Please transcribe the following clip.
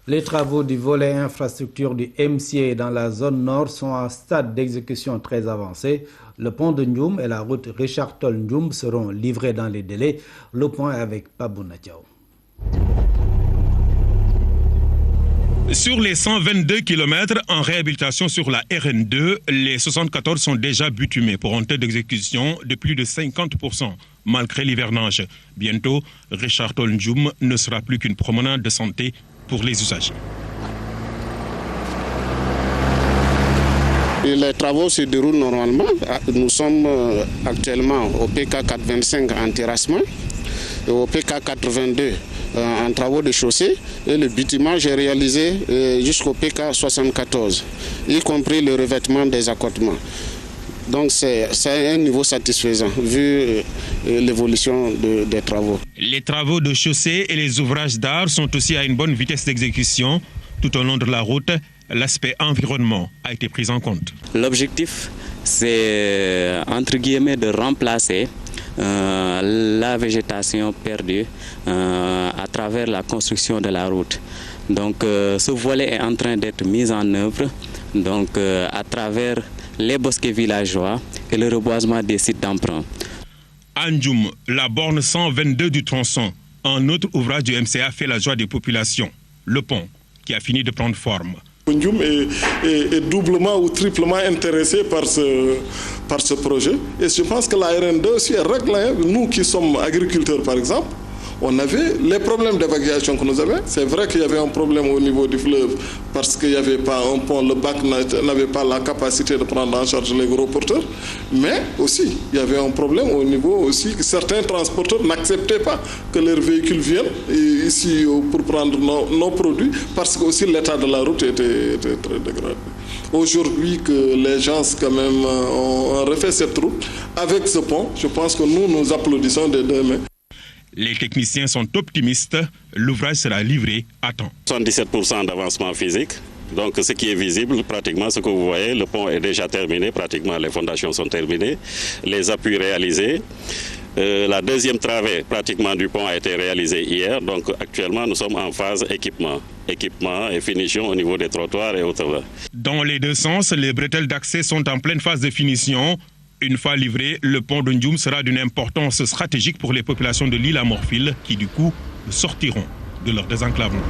Les travaux du volet infrastructure du MCA dans la zone nord sont à stade d'exécution très avancé. Le pont de Ndioum et la route Richard Toll-Ndioum seront livrés dans les délais. Le point avec Pabouna Diaw. Sur les 122 km en réhabilitation sur la RN2, les 74 sont déjà bitumés pour un taux d'exécution de plus de 50%, malgré l'hivernage. Bientôt, Richard Toll-Ndioum ne sera plus qu'une promenade de santé pour les usagers. Les travaux se déroulent normalement. Nous sommes actuellement au PK 425 en terrassement et au PK 82 en travaux de chaussée. Et le bitumage est réalisé jusqu'au PK 74, y compris le revêtement des accotements. Donc c'est un niveau satisfaisant vu l'évolution des travaux. Les travaux de chaussée et les ouvrages d'art sont aussi à une bonne vitesse d'exécution. Tout au long de la route, l'aspect environnement a été pris en compte. L'objectif, c'est entre guillemets de remplacer la végétation perdue à travers la construction de la route. Donc ce volet est en train d'être mis en œuvre donc, à travers les bosquets villageois et le reboisement des sites d'emprunt. À Ndioum, la borne 122 du tronçon, un autre ouvrage du MCA fait la joie des populations. Le pont, qui a fini de prendre forme. Ndioum est doublement ou triplement intéressé par ce projet. Et je pense que la RN2 aussi est réglée. Nous qui sommes agriculteurs, par exemple, on avait les problèmes d'évacuation que nous avions. C'est vrai qu'il y avait un problème au niveau du fleuve parce qu'il n'y avait pas un pont, le bac n'avait pas la capacité de prendre en charge les gros porteurs. Mais aussi, il y avait un problème au niveau aussi que certains transporteurs n'acceptaient pas que leurs véhicules viennent ici pour prendre nos produits parce que aussi l'état de la route était très dégradé. Aujourd'hui que les gens quand même ont refait cette route, avec ce pont, je pense que nous applaudissons des deux mains. Les techniciens sont optimistes, l'ouvrage sera livré à temps. 77% d'avancement physique, donc ce qui est visible, pratiquement ce que vous voyez, le pont est déjà terminé, pratiquement les fondations sont terminées, les appuis réalisés. La deuxième travée pratiquement du pont a été réalisée hier, donc actuellement nous sommes en phase équipement et finition au niveau des trottoirs et autres. Dans les deux sens, les bretelles d'accès sont en pleine phase de finition. Une fois livré, le pont de Ndioum sera d'une importance stratégique pour les populations de l'île à Morphil qui du coup sortiront de leur désenclavement.